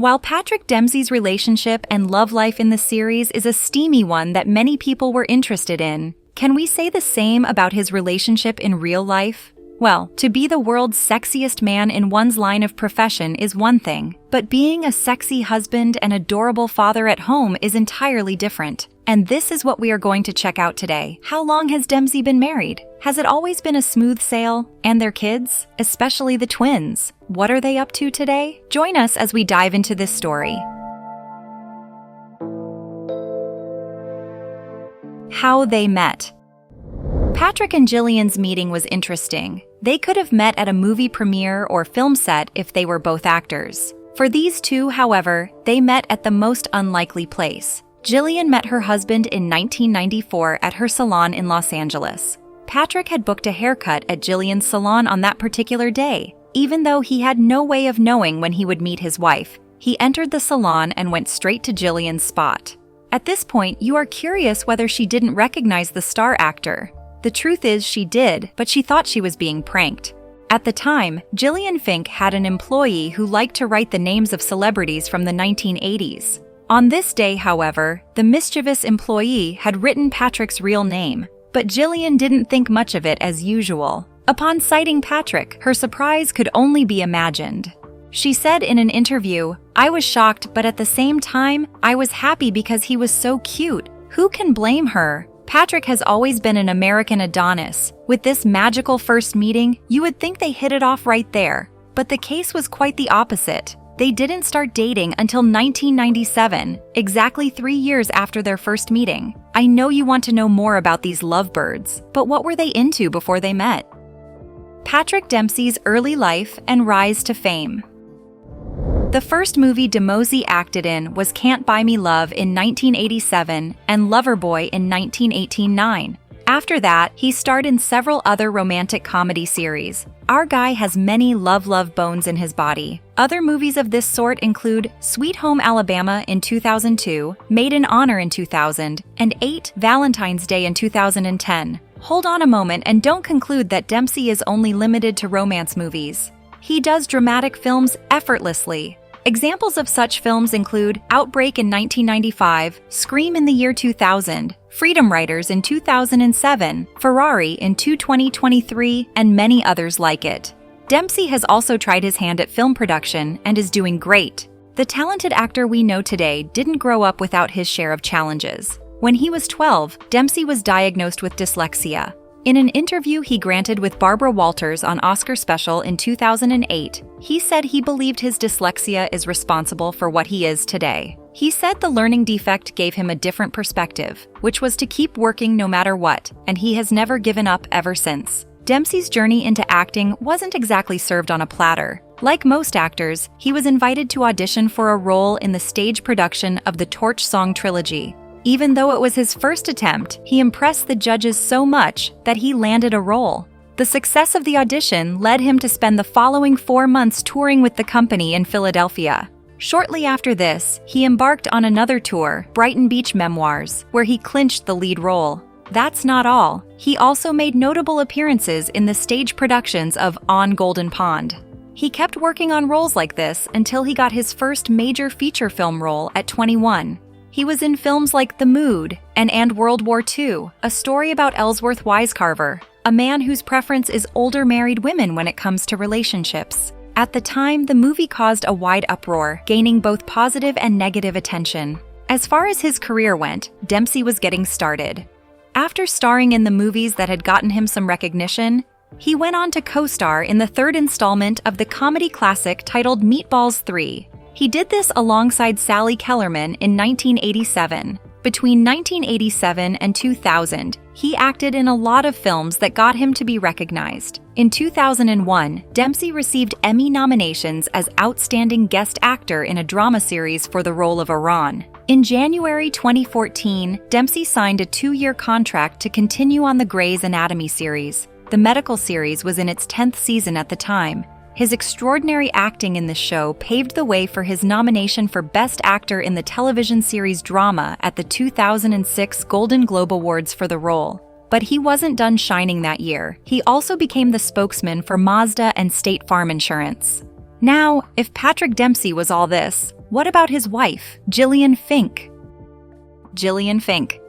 While Patrick Dempsey's relationship and love life in the series is a steamy one that many people were interested in, can we say the same about his relationship in real life? Well, to be the world's sexiest man in one's line of profession is one thing, but being a sexy husband and adorable father at home is entirely different. And this is what we are going to check out today. How long has Dempsey been married? Has it always been a smooth sail? And their kids? Especially the twins. What are they up to today? Join us as we dive into this story. How they met. Patrick and Jillian's meeting was interesting. They could have met at a movie premiere or film set if they were both actors. For these two, however, they met at the most unlikely place. Jillian met her husband in 1994 at her salon in Los Angeles. Patrick had booked a haircut at Jillian's salon on that particular day. Even though he had no way of knowing when he would meet his wife, he entered the salon and went straight to Jillian's spot. At this point, you are curious whether she didn't recognize the star actor. The truth is she did, but she thought she was being pranked. At the time, Jillian Fink had an employee who liked to write the names of celebrities from the 1980s. On this day, however, the mischievous employee had written Patrick's real name, but Jillian didn't think much of it as usual. Upon sighting Patrick, her surprise could only be imagined. She said in an interview, "I was shocked, but at the same time, I was happy because he was so cute. Who can blame her? Patrick has always been an American Adonis. With this magical first meeting, you would think they hit it off right there. But the case was quite the opposite. They didn't start dating until 1997, exactly 3 years after their first meeting. I know you want to know more about these lovebirds, but what were they into before they met?" Patrick Dempsey's early life and rise to fame. The first movie Dempsey acted in was Can't Buy Me Love in 1987 and Loverboy in 1989. After that, he starred in several other romantic comedy series. Our guy has many love bones in his body. Other movies of this sort include Sweet Home Alabama in 2002, Maid in Honor in 2000, and 8 Valentine's Day in 2010. Hold on a moment and don't conclude that Dempsey is only limited to romance movies. He does dramatic films effortlessly. Examples of such films include Outbreak in 1995, Scream in the year 2000, Freedom Writers in 2007, Ferrari in 2023, and many others like it. Dempsey has also tried his hand at film production and is doing great. The talented actor we know today didn't grow up without his share of challenges. When he was 12, Dempsey was diagnosed with dyslexia. In an interview he granted with Barbara Walters on Oscar Special in 2008, he said he believed his dyslexia is responsible for what he is today. He said the learning defect gave him a different perspective, which was to keep working no matter what, and he has never given up ever since. Dempsey's journey into acting wasn't exactly served on a platter. Like most actors, he was invited to audition for a role in the stage production of the Torch Song trilogy. Even though it was his first attempt, he impressed the judges so much that he landed a role. The success of the audition led him to spend the following 4 months touring with the company in Philadelphia. Shortly after this, he embarked on another tour, Brighton Beach Memoirs, where he clinched the lead role. That's not all. He also made notable appearances in the stage productions of On Golden Pond. He kept working on roles like this until he got his first major feature film role at 21. He was in films like The Mood and World War II, a story about Ellsworth Wisecarver, a man whose preference is older married women when it comes to relationships. At the time, the movie caused a wide uproar, gaining both positive and negative attention. As far as his career went, Dempsey was getting started. After starring in the movies that had gotten him some recognition, he went on to co-star in the third installment of the comedy classic titled Meatballs 3. He did this alongside Sally Kellerman in 1987. Between 1987 and 2000, he acted in a lot of films that got him to be recognized. In 2001, Dempsey received Emmy nominations as Outstanding Guest Actor in a Drama Series for the role of Iran. In January 2014, Dempsey signed a 2-year contract to continue on the Grey's Anatomy series. The medical series was in its 10th season at the time. His extraordinary acting in the show paved the way for his nomination for Best Actor in the television series Drama at the 2006 Golden Globe Awards for the role. But he wasn't done shining that year. He also became the spokesman for Mazda and State Farm Insurance. Now, if Patrick Dempsey was all this, What about his wife, Jillian Fink? Jillian Fink.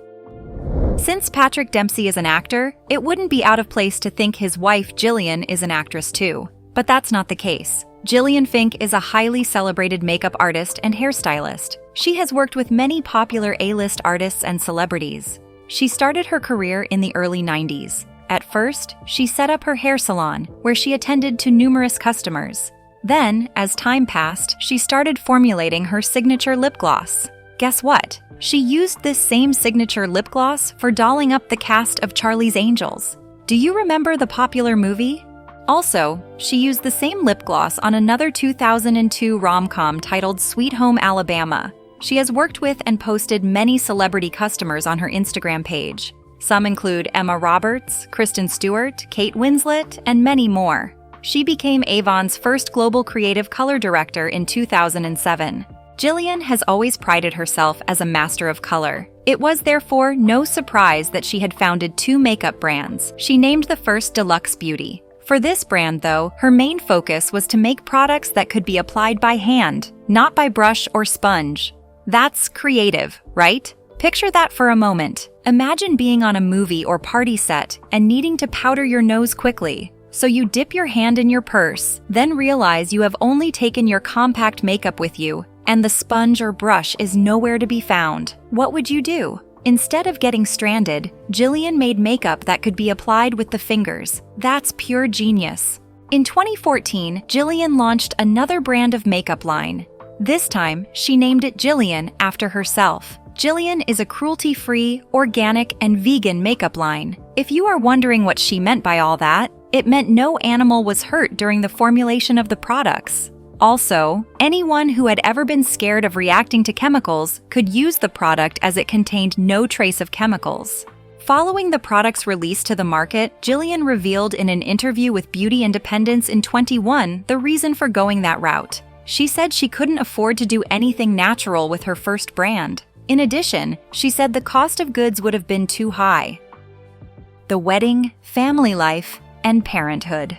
Since Patrick Dempsey is an actor, it wouldn't be out of place to think his wife, Jillian, is an actress too. But that's not the case. Jillian Fink is a highly celebrated makeup artist and hairstylist. She has worked with many popular A-list artists and celebrities. She started her career in the early 90s. At first, she set up her hair salon, where she attended to numerous customers. Then, as time passed, she started formulating her signature lip gloss. Guess what? She used this same signature lip gloss for dolling up the cast of Charlie's Angels. Do you remember the popular movie? Also, she used the same lip gloss on another 2002 rom-com titled Sweet Home Alabama. She has worked with and posted many celebrity customers on her Instagram page. Some include Emma Roberts, Kristen Stewart, Kate Winslet, and many more. She became Avon's first global creative color director in 2007. Jillian has always prided herself as a master of color. It was therefore no surprise that she had founded 2 makeup brands. She named the first Deluxe Beauty. For this brand, though, her main focus was to make products that could be applied by hand, not by brush or sponge. That's creative, right? Picture that for a moment. Imagine being on a movie or party set and needing to powder your nose quickly. So you dip your hand in your purse, then realize you have only taken your compact makeup with you, and the sponge or brush is nowhere to be found. What would you do? Instead of getting stranded, Jillian made makeup that could be applied with the fingers. That's pure genius. In 2014, Jillian launched another brand of makeup line. This time, she named it Jillian after herself. Jillian is a cruelty-free, organic, and vegan makeup line. If you are wondering what she meant by all that, it meant no animal was hurt during the formulation of the products. Also, anyone who had ever been scared of reacting to chemicals could use the product as it contained no trace of chemicals. Following the product's release to the market, Jillian revealed in an interview with Beauty Independence in 2021 the reason for going that route. She said she couldn't afford to do anything natural with her first brand. In addition, she said the cost of goods would have been too high. The wedding, family life, and parenthood.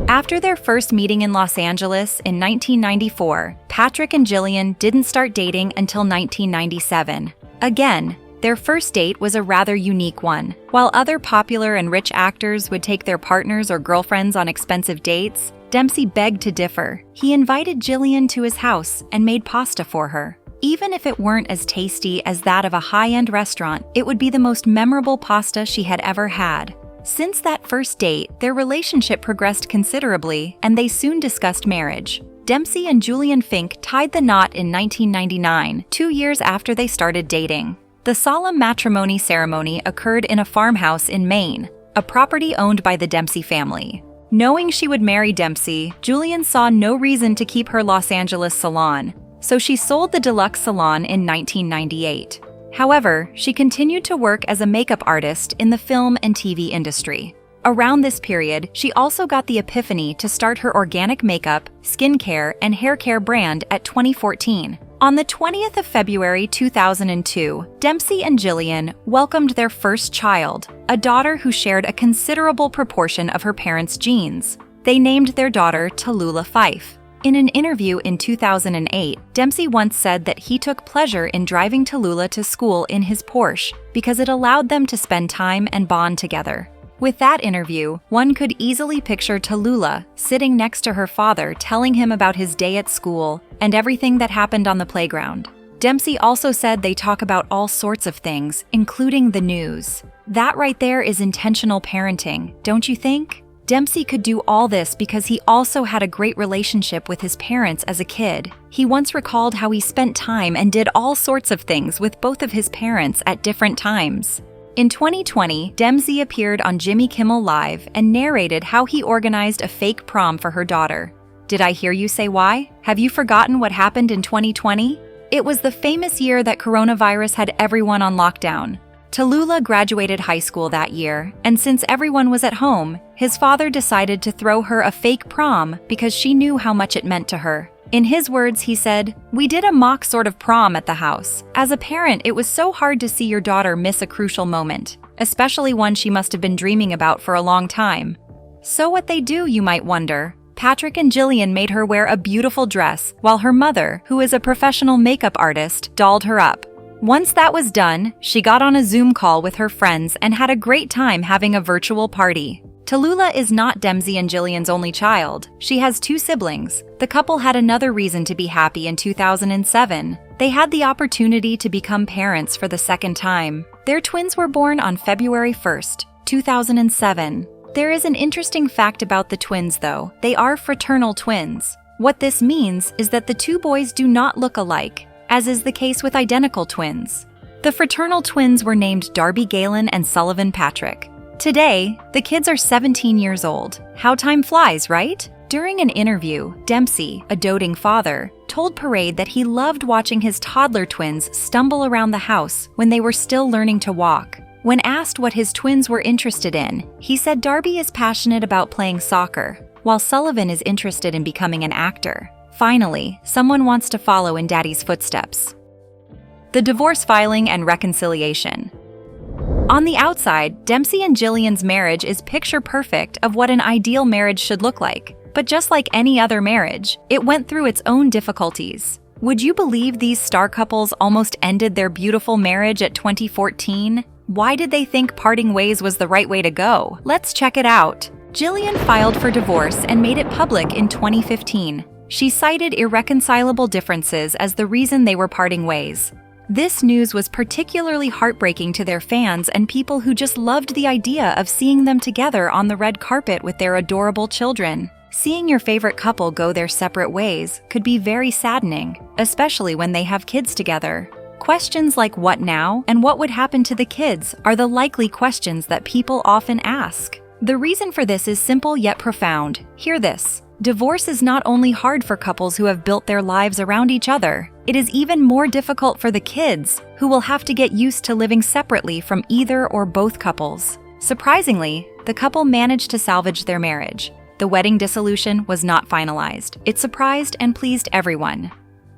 After their first meeting in Los Angeles in 1994, Patrick and Jillian didn't start dating until 1997. Again, their first date was a rather unique one. While other popular and rich actors would take their partners or girlfriends on expensive dates, Dempsey begged to differ. He invited Jillian to his house and made pasta for her. Even if it weren't as tasty as that of a high-end restaurant, it would be the most memorable pasta she had ever had. Since that first date, their relationship progressed considerably, and they soon discussed marriage. Dempsey and Jillian Fink tied the knot in 1999, 2 years after they started dating. The solemn matrimony ceremony occurred in a farmhouse in Maine, a property owned by the Dempsey family. Knowing she would marry Dempsey, Jillian saw no reason to keep her Los Angeles salon, so she sold the deluxe salon in 1998. However, she continued to work as a makeup artist in the film and TV industry. Around this period, she also got the epiphany to start her organic makeup, skincare, and hair care brand at 2014. On the 20th of February 2002, Dempsey and Jillian welcomed their first child, a daughter who shared a considerable proportion of her parents' genes. They named their daughter Tallulah Fife. In an interview in 2008, Dempsey once said that he took pleasure in driving Tallulah to school in his Porsche because it allowed them to spend time and bond together. With that interview, one could easily picture Tallulah sitting next to her father telling him about his day at school and everything that happened on the playground. Dempsey also said they talk about all sorts of things, including the news. That right there is intentional parenting, don't you think? Dempsey could do all this because he also had a great relationship with his parents as a kid. He once recalled how he spent time and did all sorts of things with both of his parents at different times. In 2020, Dempsey appeared on Jimmy Kimmel Live and narrated how he organized a fake prom for her daughter. Did I hear you say why? Have you forgotten what happened in 2020? It was the famous year that coronavirus had everyone on lockdown. Tallulah graduated high school that year, and since everyone was at home, his father decided to throw her a fake prom because she knew how much it meant to her. In his words, he said, "We did a mock sort of prom at the house. As a parent, it was so hard to see your daughter miss a crucial moment, especially one she must have been dreaming about for a long time." So what they do, you might wonder. Patrick and Jillian made her wear a beautiful dress, while her mother, who is a professional makeup artist, dolled her up. Once that was done, she got on a Zoom call with her friends and had a great time having a virtual party. Tallulah is not Dempsey and Jillian's only child. She has 2 siblings. The couple had another reason to be happy in 2007. They had the opportunity to become parents for the second time. Their twins were born on February 1st, 2007. There is an interesting fact about the twins, though. They are fraternal twins. What this means is that the 2 boys do not look alike, as is the case with identical twins. The fraternal twins were named Darby and Sullivan Patrick. Today, the kids are 17 years old. How time flies, right? During an interview, Dempsey, a doting father, told Parade that he loved watching his toddler twins stumble around the house when they were still learning to walk. When asked what his twins were interested in, he said Darby is passionate about playing soccer, while Sullivan is interested in becoming an actor. Finally, someone wants to follow in Daddy's footsteps. The divorce filing and reconciliation. On the outside, Dempsey and Jillian's marriage is picture perfect of what an ideal marriage should look like. But just like any other marriage, it went through its own difficulties. Would you believe these star couples almost ended their beautiful marriage at 2014? Why did they think parting ways was the right way to go? Let's check it out. Jillian filed for divorce and made it public in 2015. She cited irreconcilable differences as the reason they were parting ways. This news was particularly heartbreaking to their fans and people who just loved the idea of seeing them together on the red carpet with their adorable children. Seeing your favorite couple go their separate ways could be very saddening, especially when they have kids together. Questions like what now and what would happen to the kids are the likely questions that people often ask. The reason for this is simple yet profound. Hear this. Divorce is not only hard for couples who have built their lives around each other, it is even more difficult for the kids, who will have to get used to living separately from either or both couples. Surprisingly, the couple managed to salvage their marriage. The wedding dissolution was not finalized. It surprised and pleased everyone.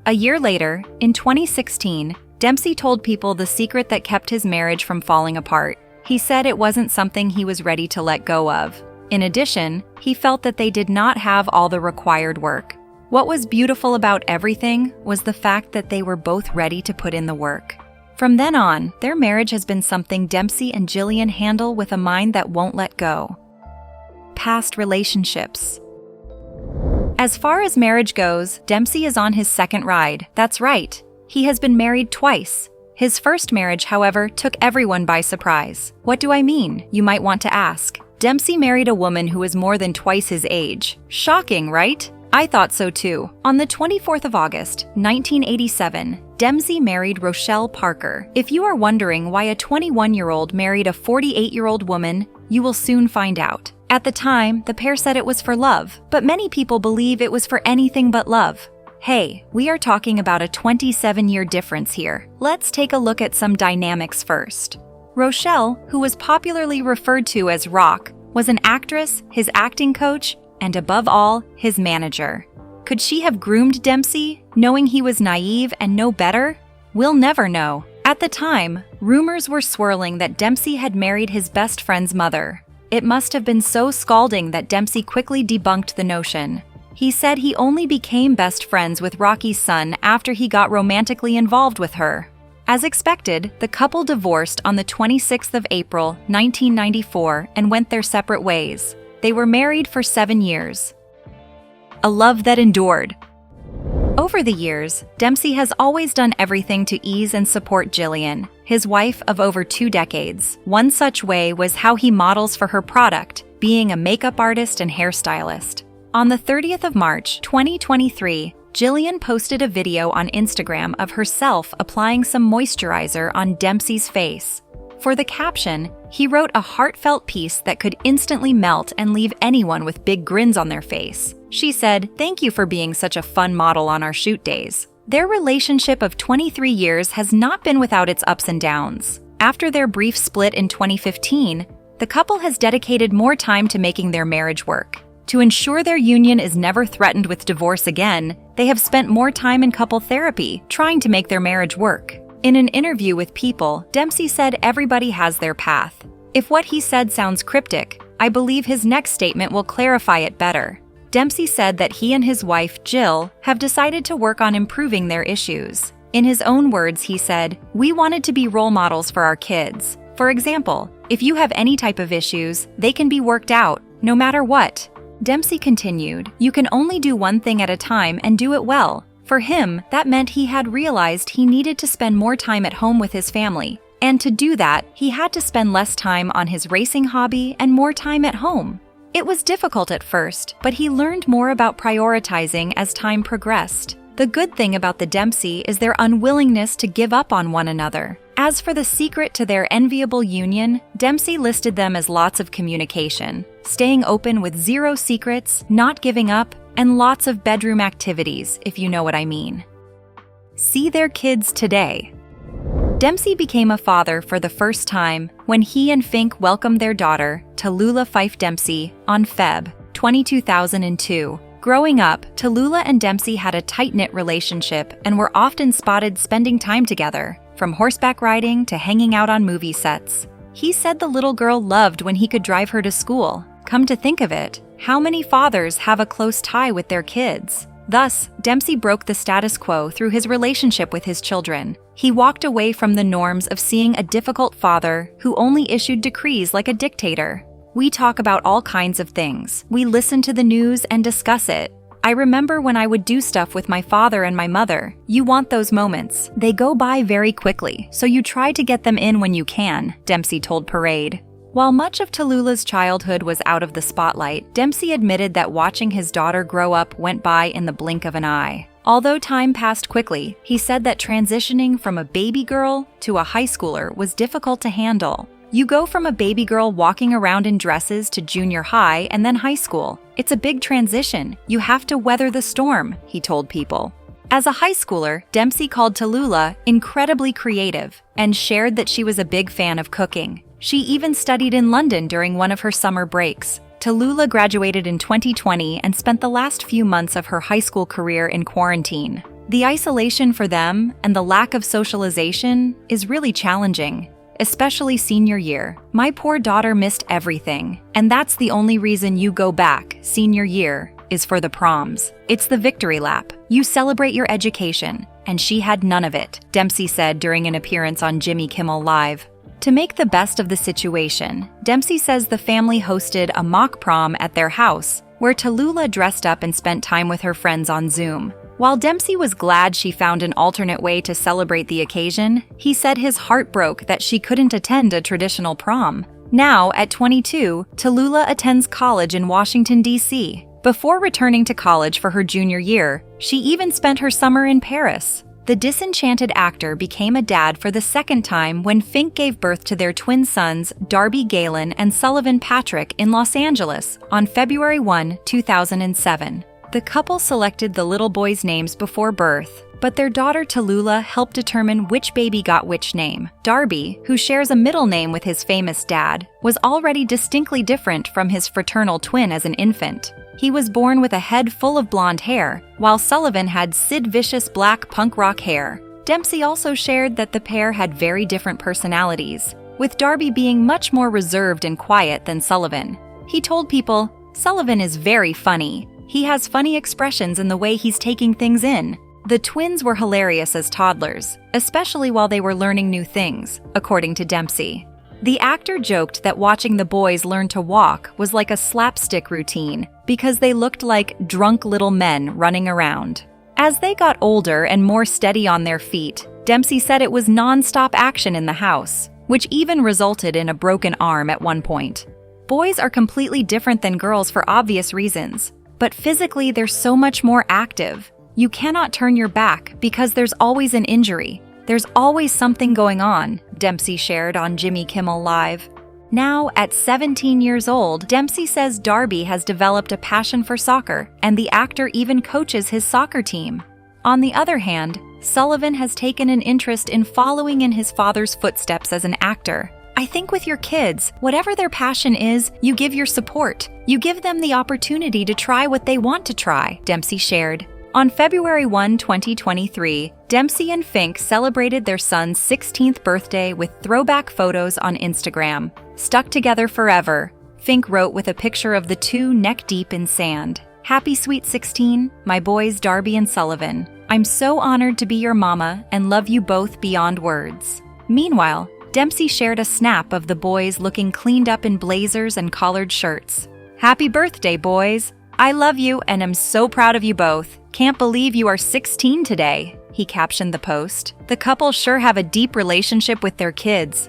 A year later, in 2016, Dempsey told people the secret that kept his marriage from falling apart. He said it wasn't something he was ready to let go of. In addition, he felt that they did not have all the required work. What was beautiful about everything was the fact that they were both ready to put in the work. From then on, their marriage has been something Dempsey and Jillian handle with a mind that won't let go. Past relationships. As far as marriage goes, Dempsey is on his second ride. That's right. He has been married twice. His first marriage, however, took everyone by surprise. What do I mean, you might want to ask? Dempsey married a woman who was more than twice his age. Shocking, right? I thought so too. On the 24th of August, 1987, Dempsey married Rochelle Parker. If you are wondering why a 21-year-old married a 48-year-old woman, you will soon find out. At the time, the pair said it was for love, but many people believe it was for anything but love. Hey, we are talking about a 27-year difference here. Let's take a look at some dynamics first. Rochelle, who was popularly referred to as Rock, was an actress, his acting coach, and above all, his manager. Could she have groomed Dempsey, knowing he was naive and no better? We'll never know. At the time, rumors were swirling that Dempsey had married his best friend's mother. It must have been so scalding that Dempsey quickly debunked the notion. He said he only became best friends with Rocky's son after he got romantically involved with her. As expected, the couple divorced on the 26th of April, 1994, and went their separate ways. They were married for 7 years. A love that endured. Over the years, Dempsey has always done everything to ease and support Jillian, his wife of over 2 decades. One such way was how he models for her product, being a makeup artist and hairstylist. On the 30th of March, 2023, Jillian posted a video on Instagram of herself applying some moisturizer on Dempsey's face. For the caption, he wrote a heartfelt piece that could instantly melt and leave anyone with big grins on their face. She said, "Thank you for being such a fun model on our shoot days." Their relationship of 23 years has not been without its ups and downs. After their brief split in 2015, the couple has dedicated more time to making their marriage work. To ensure their union is never threatened with divorce again, they have spent more time in couple therapy, trying to make their marriage work. In an interview with People, Dempsey said everybody has their path. If what he said sounds cryptic, I believe his next statement will clarify it better. Dempsey said that he and his wife, Jill, have decided to work on improving their issues. In his own words, he said, "We wanted to be role models for our kids. For example, if you have any type of issues, they can be worked out, no matter what." Dempsey continued, "You can only do one thing at a time and do it well." For him, that meant he had realized he needed to spend more time at home with his family. And to do that, he had to spend less time on his racing hobby and more time at home. It was difficult at first, but he learned more about prioritizing as time progressed. The good thing about the Dempsey is their unwillingness to give up on one another. As for the secret to their enviable union, Dempsey listed them as lots of communication, staying open with zero secrets, not giving up, and lots of bedroom activities, if you know what I mean. See their kids today. Dempsey became a father for the first time when he and Fink welcomed their daughter, Tallulah Fife Dempsey, on Feb. 2002. Growing up, Tallulah and Dempsey had a tight-knit relationship and were often spotted spending time together, from horseback riding to hanging out on movie sets. He said the little girl loved when he could drive her to school. Come to think of it, how many fathers have a close tie with their kids? Thus, Dempsey broke the status quo through his relationship with his children. He walked away from the norms of seeing a difficult father who only issued decrees like a dictator. We talk about all kinds of things. We listen to the news and discuss it. I remember when I would do stuff with my father and my mother. You want those moments. They go by very quickly, so you try to get them in when you can, Dempsey told Parade. While much of Tallulah's childhood was out of the spotlight, Dempsey admitted that watching his daughter grow up went by in the blink of an eye. Although time passed quickly, he said that transitioning from a baby girl to a high schooler was difficult to handle. You go from a baby girl walking around in dresses to junior high and then high school. It's a big transition. You have to weather the storm, he told People. As a high schooler, Dempsey called Tallulah incredibly creative and shared that she was a big fan of cooking. She even studied in London during one of her summer breaks. Tallulah graduated in 2020 and spent the last few months of her high school career in quarantine. The isolation for them and the lack of socialization is really challenging, especially senior year. My poor daughter missed everything, and that's the only reason you go back, senior year, is for the proms. It's the victory lap. You celebrate your education, and she had none of it, Dempsey said during an appearance on Jimmy Kimmel Live. To make the best of the situation, Dempsey says the family hosted a mock prom at their house, where Tallulah dressed up and spent time with her friends on Zoom. While Dempsey was glad she found an alternate way to celebrate the occasion, he said his heart broke that she couldn't attend a traditional prom. Now, at 22, Tallulah attends college in Washington, D.C. Before returning to college for her junior year, she even spent her summer in Paris. The disenchanted actor became a dad for the second time when Fink gave birth to their twin sons, Darby Galen and Sullivan Patrick, in Los Angeles on February 1, 2007. The couple selected the little boys' names before birth, but their daughter Tallulah helped determine which baby got which name. Darby, who shares a middle name with his famous dad, was already distinctly different from his fraternal twin as an infant. He was born with a head full of blonde hair, while Sullivan had Sid Vicious black punk rock hair. Dempsey also shared that the pair had very different personalities, with Darby being much more reserved and quiet than Sullivan. He told People, "Sullivan is very funny. He has funny expressions in the way he's taking things in." The twins were hilarious as toddlers, especially while they were learning new things, according to Dempsey. The actor joked that watching the boys learn to walk was like a slapstick routine because they looked like drunk little men running around. As they got older and more steady on their feet, Dempsey said it was non-stop action in the house, which even resulted in a broken arm at one point. Boys are completely different than girls for obvious reasons, but physically they're so much more active. You cannot turn your back because there's always an injury. There's always something going on, Dempsey shared on Jimmy Kimmel Live. Now, at 17 years old, Dempsey says Darby has developed a passion for soccer, and the actor even coaches his soccer team. On the other hand, Sullivan has taken an interest in following in his father's footsteps as an actor. I think with your kids, whatever their passion is, you give your support. You give them the opportunity to try what they want to try, Dempsey shared. On February 1, 2023, Dempsey and Fink celebrated their son's 16th birthday with throwback photos on Instagram. "Stuck together forever," Fink wrote with a picture of the two neck-deep in sand. Happy sweet 16, my boys Darby and Sullivan. I'm so honored to be your mama and love you both beyond words. Meanwhile, Dempsey shared a snap of the boys looking cleaned up in blazers and collared shirts. Happy birthday, boys! I love you and am so proud of you both. Can't believe you are 16 today, he captioned the post. The couple sure have a deep relationship with their kids.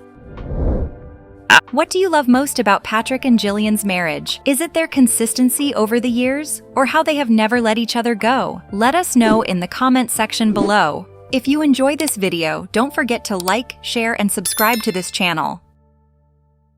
What do you love most about Patrick and Jillian's marriage? Is it their consistency over the years, or how they have never let each other go? Let us know in the comment section below. If you enjoyed this video, don't forget to like, share, and subscribe to this channel.